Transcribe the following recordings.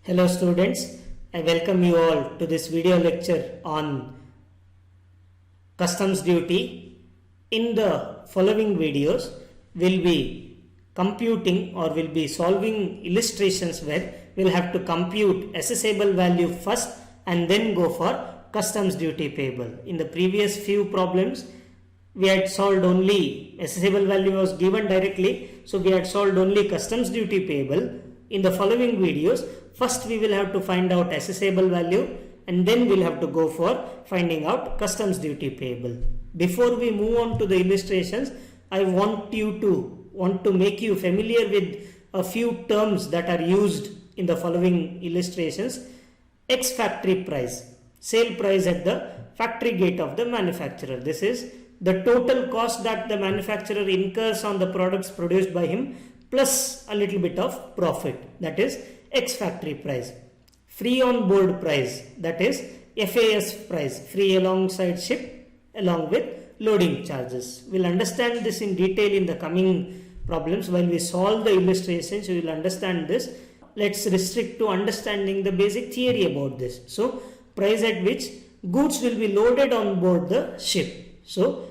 Hello students, I welcome you all to this video lecture on customs duty. In the following videos, we'll be computing or we'll be solving illustrations where we'll have to compute assessable value first and then go for customs duty payable. In the previous few problems, we had solved only assessable value was given directly, so we had solved only customs duty payable. In the following videos, first we will have to find out assessable value and then we'll have to go for finding out customs duty payable. Before we move on to the illustrations, I want to make you familiar with a few terms that are used in the following illustrations. Ex factory price, sale price at the factory gate of the manufacturer. This is the total cost that the manufacturer incurs on the products produced by him plus a little bit of profit, that is ex factory price. Free on board price, that is FAS price, free alongside ship along with loading charges. We'll understand this in detail in the coming problems. While we solve the illustrations, you will understand this. Let's restrict to understanding the basic theory about this. So price at which goods will be loaded on board the ship. So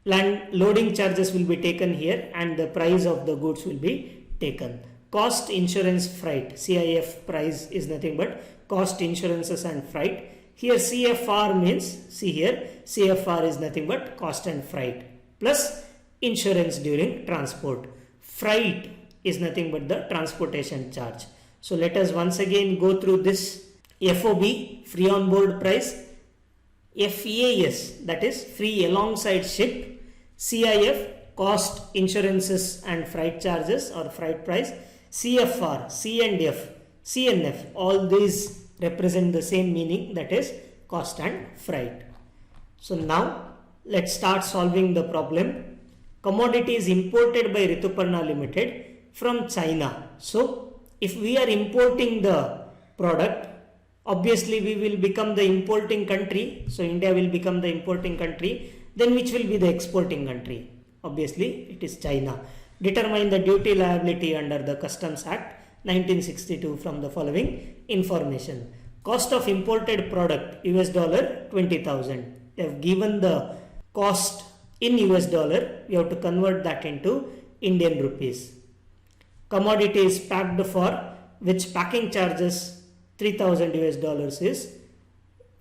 land loading charges will be taken here and the price of the goods will be taken. Cost, insurance, freight. CIF price is nothing but cost, insurances and freight. Here CFR means, see here, CFR is nothing but cost and freight plus insurance during transport. Freight is nothing but the transportation charge. So let us once again go through this. FOB, free on board price. FAS, that is free alongside ship. CIF, cost, insurances and freight charges or freight price. CFR, C&F, CNF, all these represent the same meaning, that is cost and freight. So now let's start solving the problem. Commodity is imported by Rituparna Limited from China. So if we are importing the product, obviously we will become the importing country. So India will become the importing country. Then which will be the exporting country? Obviously it is China. Determine the duty liability under the Customs Act 1962 from the following information. Cost of imported product US dollar 20,000. They have given the cost in US dollar. We have to convert that into Indian rupees. Commodity is packed for which packing charges 3,000 US dollars is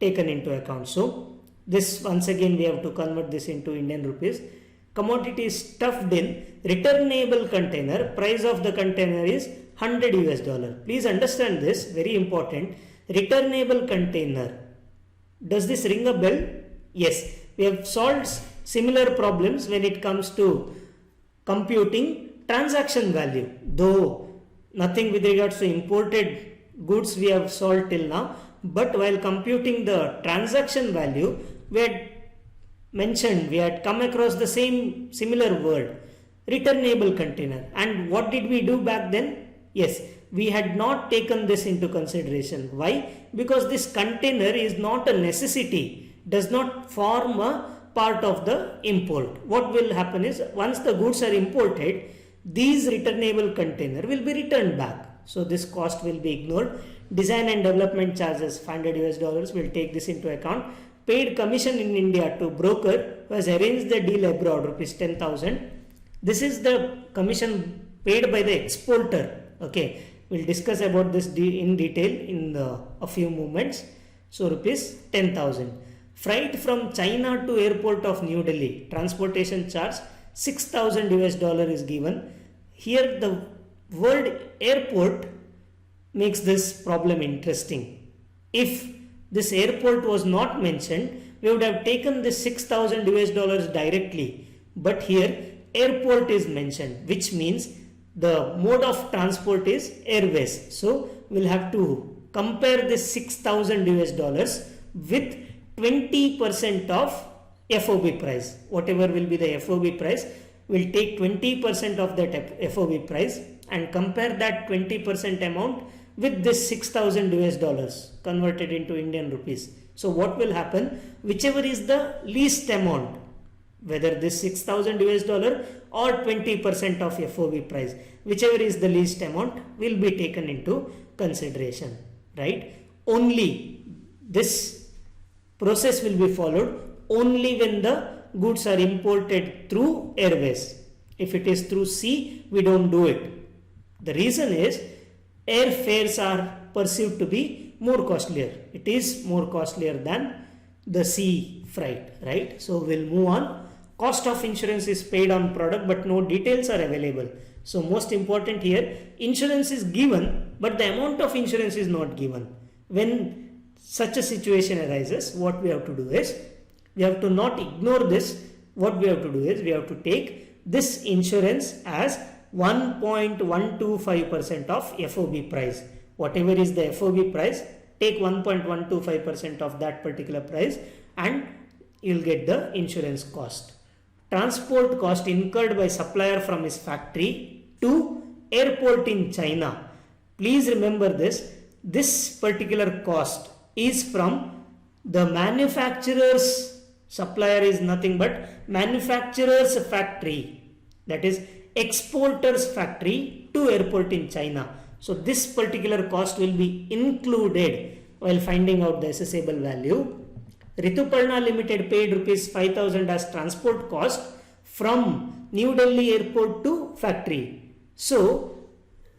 taken into account. So this once again we have to convert this into Indian rupees. Commodity is stuffed in returnable container. Price of the container is 100 US dollar. Please understand this, very important. Returnable container. Does this ring a bell? Yes. We have solved similar problems when it comes to computing transaction value. Though nothing with regards to imported goods we have solved till now. But while computing the transaction value, we had come across the similar word, returnable container. And what did we do back then? Yes, we had not taken this into consideration. Why? Because this container is not a necessity, does not form a part of the import. What will happen is once the goods are imported, these returnable container will be returned back. So this cost will be ignored. Design and development charges 500 US dollars, will take this into account. Paid commission in India to broker who has arranged the deal abroad, rupees 10,000. This is the commission paid by the exporter. Okay, we'll discuss about this in detail in a few moments. So rupees 10,000. Freight from China to airport of New Delhi, transportation charge 6,000 US dollar is given. Here the word airport makes this problem interesting. If this airport was not mentioned, we would have taken this 6,000 US dollars directly. But here airport is mentioned, which means the mode of transport is airways. So we'll have to compare this 6,000 US dollars with 20% of FOB price. Whatever will be the FOB price, we'll take 20% of that FOB price and compare that 20% amount with this 6,000 US dollars converted into Indian rupees. So what will happen? Whichever is the least amount, whether this 6,000 US dollar or 20% of FOB price, whichever is the least amount will be taken into consideration, right? Only this process will be followed only when the goods are imported through airways. If it is through sea, we don't do it. The reason is air fares are perceived to be more costlier. It is more costlier than the sea freight, right? So we'll move on. Cost of insurance is paid on product, but no details are available. So most important here, insurance is given, but the amount of insurance is not given. When such a situation arises, what we have to do is, we have to not ignore this. What we have to do is, we have to take this insurance as 1.125% of FOB price. Whatever is the FOB price, take 1.125% of that particular price and you'll get the insurance cost. Transport cost incurred by supplier from his factory to airport in China. Please remember this. This particular cost is from the manufacturer's, supplier is nothing but manufacturer's factory, that is exporter's factory to airport in China. So this particular cost will be included while finding out the assessable value. Rituparna Limited paid rupees 5,000 as transport cost from New Delhi airport to factory. So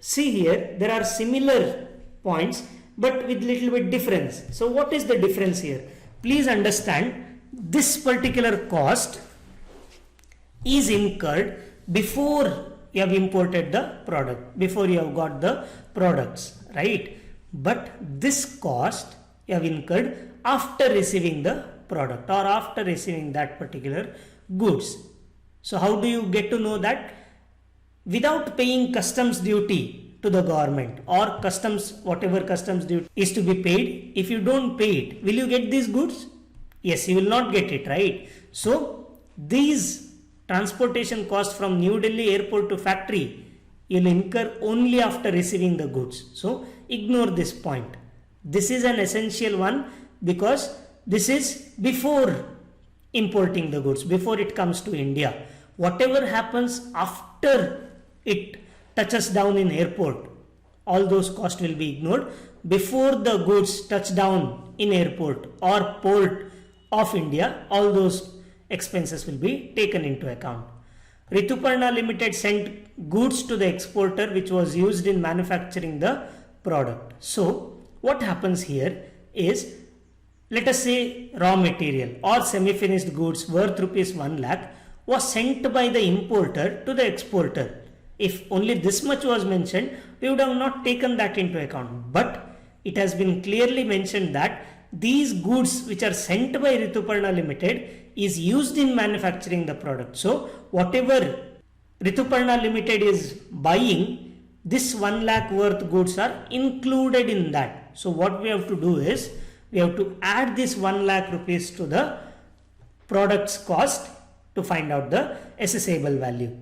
see here, there are similar points but with little bit difference. So what is the difference here? Please understand, this particular cost is incurred before you have imported the product, before you have got the products, right? But this cost you have incurred after receiving the product or after receiving that particular goods. So how do you get to know that? Without paying customs duty to the government or customs, whatever customs duty is to be paid, if you don't pay it, will you get these goods? Yes, you will not get it, right? So these transportation costs from New Delhi airport to factory, you will incur only after receiving the goods. So ignore this point. This is an essential one because this is before importing the goods, before it comes to India. Whatever happens after it touches down in airport, all those costs will be ignored. Before the goods touch down in airport or port of India, all those expenses will be taken into account. Rituparna Limited sent goods to the exporter which was used in manufacturing the product. So what happens here is, let us say raw material or semi-finished goods worth rupees 1 lakh was sent by the importer to the exporter. If only this much was mentioned, we would have not taken that into account. But it has been clearly mentioned that these goods which are sent by Rituparna Limited is used in manufacturing the product. So whatever Rituparna Limited is buying, this 1 lakh worth goods are included in that. So what we have to do is, we have to add this 1 lakh rupees to the product's cost to find out the assessable value.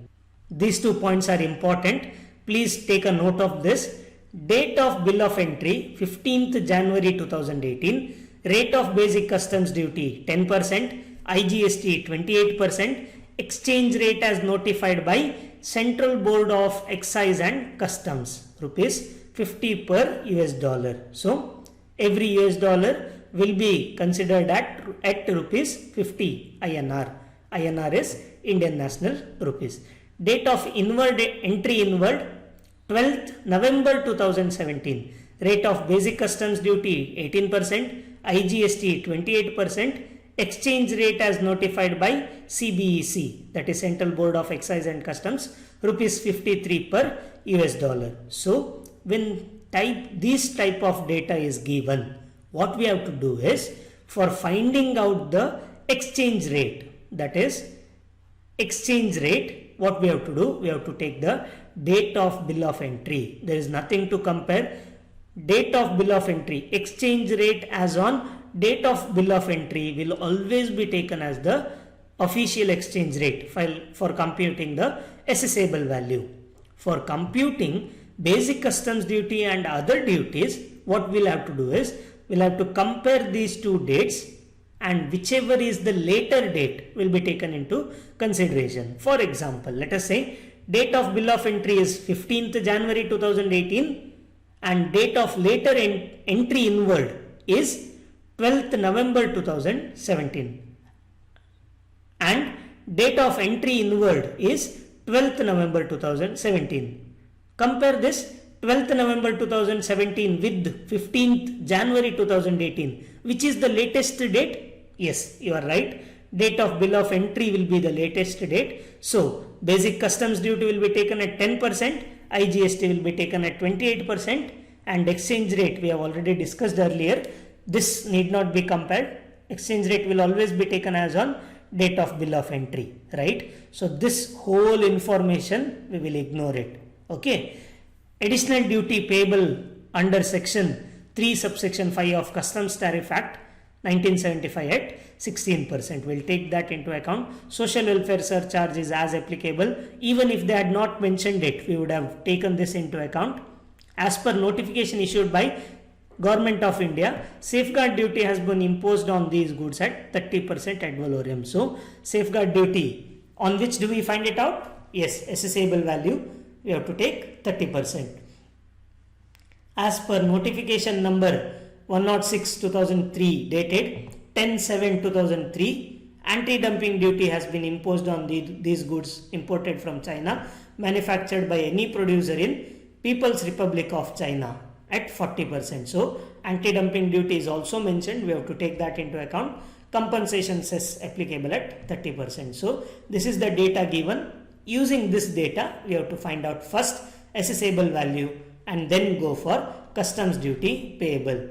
These 2 points are important. Please take a note of this. Date of bill of entry 15th January 2018. Rate of basic customs duty 10%, IGST 28%, exchange rate as notified by Central Board of Excise and Customs, rupees 50 per US dollar. So every US dollar will be considered at rupees 50 INR. INR is Indian National Rupees. Date of entry inward 12th November 2017. Rate of basic customs duty 18%, IGST 28%, exchange rate as notified by CBEC, that is Central Board of Excise and Customs, rupees 53 per US dollar. So when this type of data is given, what we have to do is, for finding out the exchange rate, that is exchange rate, what we have to do, we have to take the date of bill of entry. There is nothing to compare. Date of bill of entry, exchange rate as on date of bill of entry will always be taken as the official exchange rate for computing the assessable value. For computing basic customs duty and other duties, what we'll have to do is, we'll have to compare these two dates and whichever is the later date will be taken into consideration. For example, let us say date of bill of entry is 15th January 2018 and date of later entry inward is 12th November 2017 and date of entry inward is 12th November 2017. Compare this 12th November 2017 with 15th January 2018. Which is the latest date? Yes, you are right. Date of bill of entry will be the latest date. So, basic customs duty will be taken at 10%, IGST will be taken at 28%, and exchange rate we have already discussed earlier. This need not be compared. Exchange rate will always be taken as on date of bill of entry, right? So, this whole information we will ignore it. Okay. Additional duty payable under section 3 subsection 5 of Customs Tariff Act 1975 at 16%. We'll take that into account. Social welfare surcharge is as applicable. Even if they had not mentioned it, we would have taken this into account. As per notification issued by Government of India, safeguard duty has been imposed on these goods at 30% ad valorem. So, safeguard duty, on which do we find it out? Yes, assessable value, we have to take 30%. As per notification number 106/2003 dated 10/7/2003, anti-dumping duty has been imposed on these goods imported from China, manufactured by any producer in People's Republic of China at 40%. So, anti-dumping duty is also mentioned. We have to take that into account. Compensation cess applicable at 30%. So, this is the data given. Using this data, we have to find out first assessable value and then go for customs duty payable.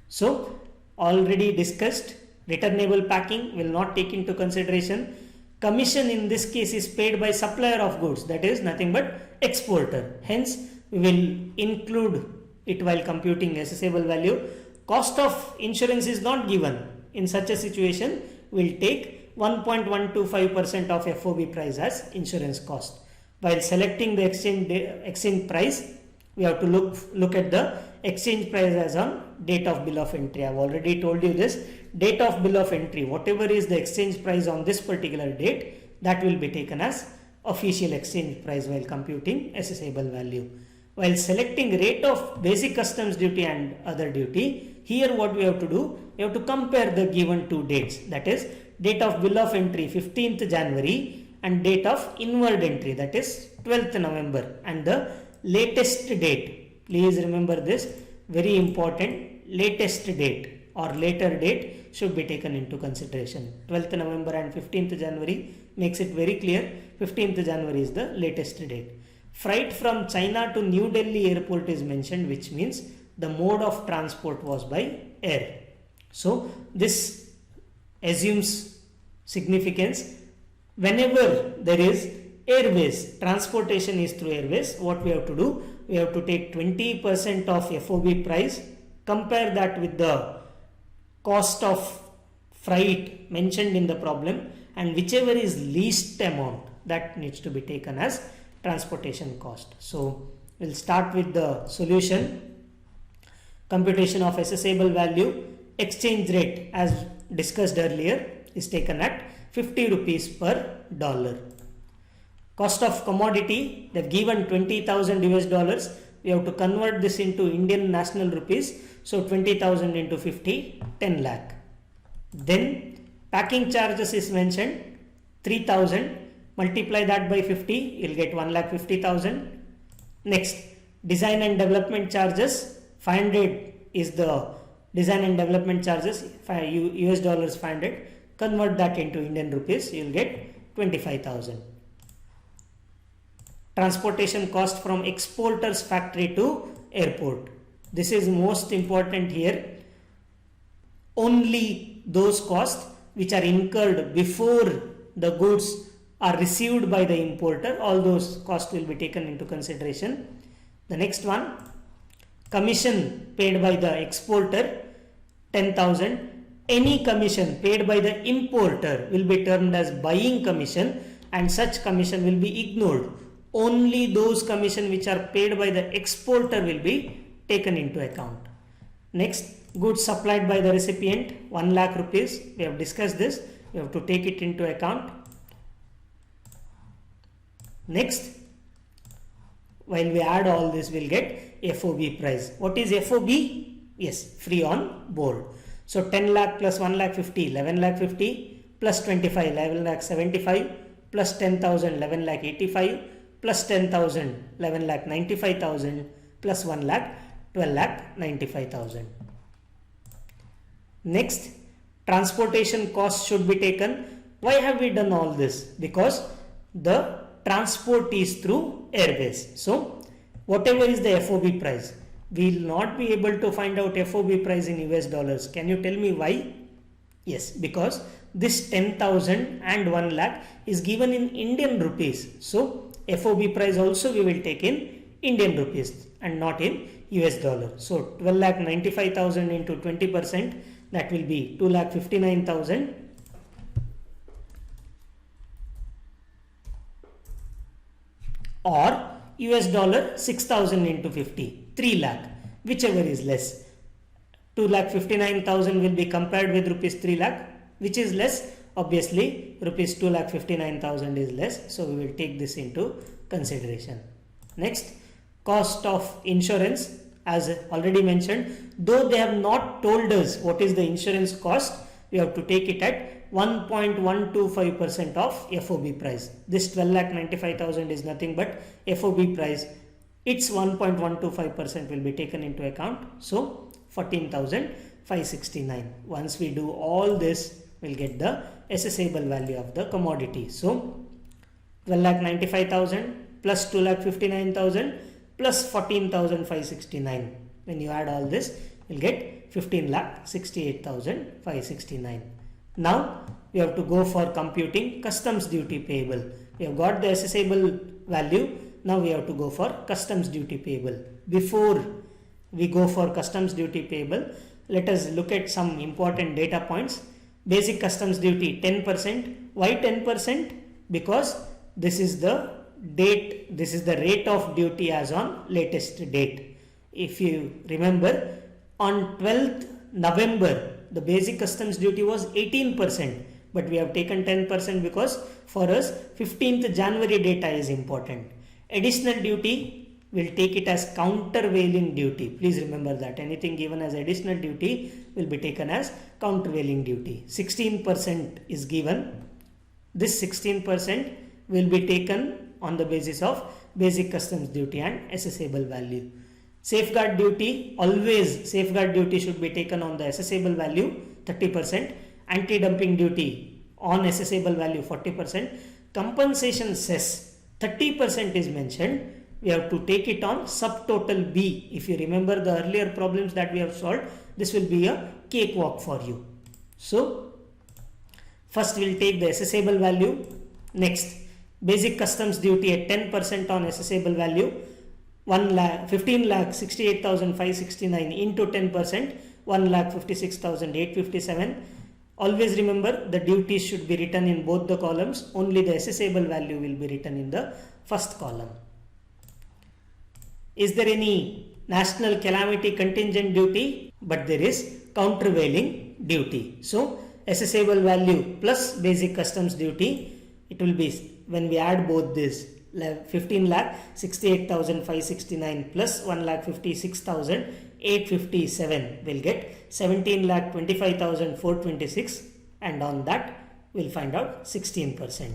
So, already discussed, returnable packing will not take into consideration. Commission in this case is paid by supplier of goods, that is nothing but exporter. Hence, we will include it while computing assessable value. Cost of insurance is not given. In such a situation, we will take 1.125% of FOB price as insurance cost. While selecting the exchange price, we have to look at the exchange price as on date of bill of entry. I have already told you this. Date of bill of entry, whatever is the exchange price on this particular date, that will be taken as official exchange price while computing assessable value. While selecting rate of basic customs duty and other duty, here what we have to do, we have to compare the given two dates, that is date of bill of entry 15th January and date of inward entry, that is 12th November, and the latest date. Please remember this, very important, latest date or later date should be taken into consideration. 12th November and 15th January makes it very clear. 15th January is the latest date. Freight from China to New Delhi airport is mentioned, which means the mode of transport was by air. So, this assumes significance. Whenever there is airways, transportation is through airways, what we have to do? We have to take 20% of FOB price, compare that with the cost of freight mentioned in the problem, and whichever is least amount, that needs to be taken as transportation cost. So, we will start with the solution. Computation of assessable value, exchange rate as discussed earlier is taken at 50 rupees per dollar. Cost of commodity, they have given 20,000 US dollars. We have to convert this into Indian national rupees. So, 20,000 into 50, 10 lakh. Then, packing charges is mentioned, 3,000. Multiply that by 50, you will get 1,50,000. Next, design and development charges, 500 is the design and development charges, US dollars 500. Convert that into Indian rupees, you will get 25,000. Transportation cost from exporter's factory to airport. This is most important here. Only those costs which are incurred before the goods are received by the importer, all those costs will be taken into consideration. The next one, commission paid by the exporter, 10,000. Any commission paid by the importer will be termed as buying commission, and such commission will be ignored. Only those commission which are paid by the exporter will be taken into account. Next, goods supplied by the recipient 1 lakh rupees. We have discussed this. We have to take it into account. Next, while we add all this, we'll get FOB price. What is FOB? Yes, free on board. So 10 lakh plus 1 lakh 50, 11 lakh 50, plus 25, 11 lakh 75, plus 10,000, 11 lakh 85, plus 10,000, 11 lakh 95,000, plus 1 lakh 12 lakh 95,000. Next, transportation costs should be taken. Why have we done all this? Because the transport is through airways. So whatever is the FOB price, we will not be able to find out FOB price in US dollars. Can you tell me why? Yes, because this 10,000 and 1 lakh is given in Indian rupees. So FOB price also we will take in Indian rupees and not in US dollar. So 12 lakh 95,000 into 20%, that will be 2 lakh 59,000. Or US dollar 6,000 into 50, 3 lakh, whichever is less. 2 lakh 59,000 will be compared with rupees 3 lakh, which is less. Obviously rupees 2 lakh 59,000 is less, so we will take this into consideration. Next, cost of insurance. As already mentioned, though they have not told us what is the insurance cost, we have to take it at 1.125% of FOB price. This 12 lakh 95,000 is nothing but FOB price. Its 1.125% will be taken into account. So 14,569. Once we do all this, we'll get the assessable value of the commodity. So 12 lakh 95,000 plus 2 lakh 59,000 plus 14,569. When you add all this, you'll get 15 lakh 68,569. Now we have to go for computing customs duty payable. We have got the assessable value. Now we have to go for customs duty payable. Before we go for customs duty payable, let us look at some important data points. Basic customs duty 10%. Why 10%? Because this is the date, this is the rate of duty as on latest date. If you remember, on 12th November the basic customs duty was 18%, but we have taken 10% because for us 15th January data is important. Additional duty, we'll take it as countervailing duty. Please remember that anything given as additional duty will be taken as countervailing duty. 16% is given. This 16% will be taken on the basis of basic customs duty and assessable value. Safeguard duty, always safeguard duty should be taken on the assessable value 30%, anti-dumping duty on assessable value 40%, compensation cess 30% is mentioned. We have to take it on subtotal B. If you remember the earlier problems that we have solved, this will be a cakewalk for you. So first we will take the assessable value. Next, basic customs duty at 10% on assessable value, 15 lakh 68,569 into 10%, 1 lakh 56,857. Always remember the duties should be written in both the columns. Only the assessable value will be written in the first column. Is there any national calamity contingent duty? But there is countervailing duty. So assessable value plus basic customs duty, it will be, when we add both this, 15 lakh 68,569 plus 1 lakh 56,857 will get 17 lakh 25,426, and on that we'll find out 16%.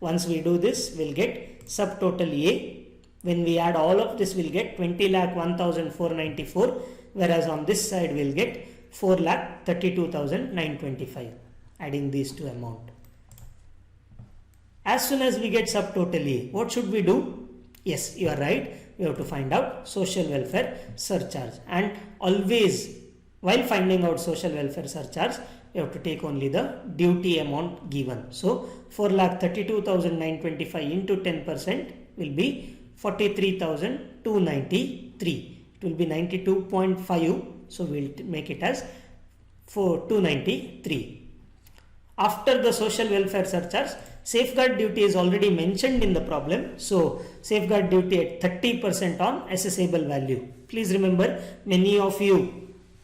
Once we do this, we'll get subtotal A. When we add all of this, we'll get 20 lakh 1,494, whereas on this side we'll get 4 lakh 32,925, adding these two amount. As soon as we get subtotal A, what should we do? Yes, you are right. We have to find out social welfare surcharge, and always while finding out social welfare surcharge, you have to take only the duty amount given. So 4,32,925 into 10% will be 43,293. It will be 92.5. So we'll make it as 293. After the social welfare surcharge, safeguard duty is already mentioned in the problem. So safeguard duty at 30% on assessable value. Please remember, many of you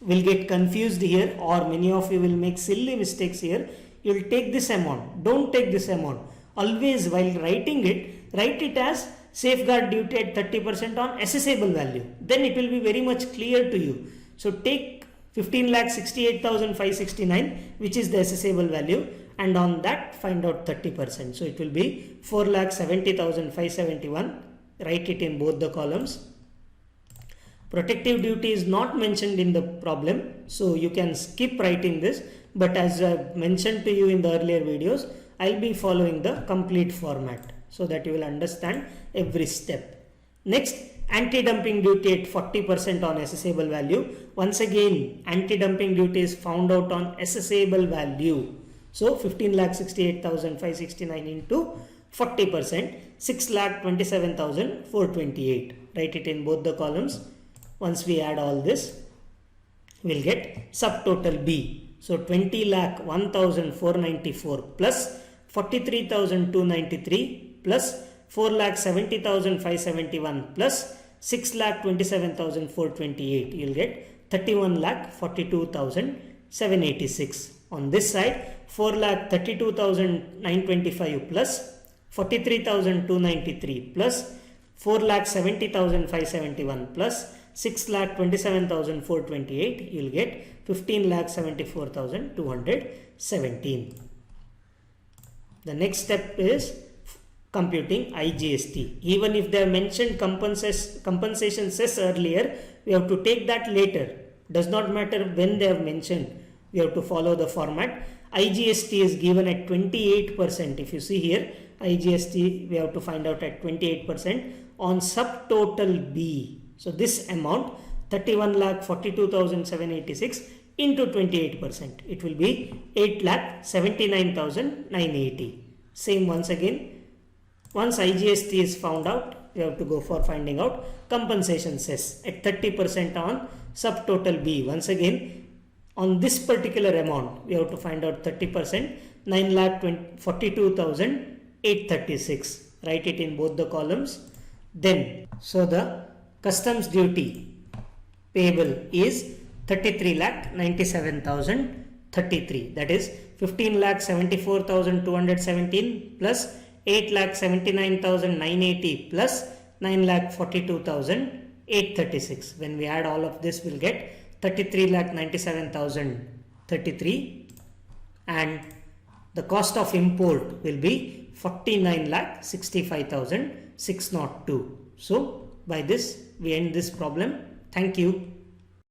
will get confused here, or many of you will make silly mistakes here. You will take this amount. Don't take this amount. Always while writing it, write it as safeguard duty at 30% on assessable value. Then it will be very much clear to you. So take 15,68,569, which is the assessable value, and on that find out 30%. So it will be 4,70,571. Write it in both the columns. Protective duty is not mentioned in the problem, so you can skip writing this, but as I mentioned to you in the earlier videos, I'll be following the complete format so that you will understand every step. Next, anti-dumping duty at 40% on assessable value. Once again, anti-dumping duty is found out on assessable value. So 15,68,569 into 40%, 6,27,428. Write it in both the columns. Once we add all this, we'll get subtotal B. So 20,01,494 plus 43,293 plus 4,70,571 plus 6,27,428. You'll get 31,42,786. On this side, 4,32,925 plus 43,293 plus 4,70,571 plus 6,27,428. You'll get 15,74,217. The next step is computing IGST. Even if they have mentioned compensation cess earlier, we have to take that later. Does not matter when they have mentioned. We have to follow the format. IGST is given at 28%. If you see here, IGST we have to find out at 28% on subtotal B. So this amount 31,42,786 into 28%. It will be 8,79,980. Same once again. Once IGST is found out, we have to go for finding out compensation cess at 30% on subtotal B. Once again, on this particular amount, we have to find out 30%, 9,42,836. Write it in both the columns. Then, so the customs duty payable is 33,97,033. That is 15,74,217 plus 8,79,980 plus 9,42,836. When we add all of this, we'll get 33,97,033, and the cost of import will be 49,65,602. So by this we end this problem. Thank you.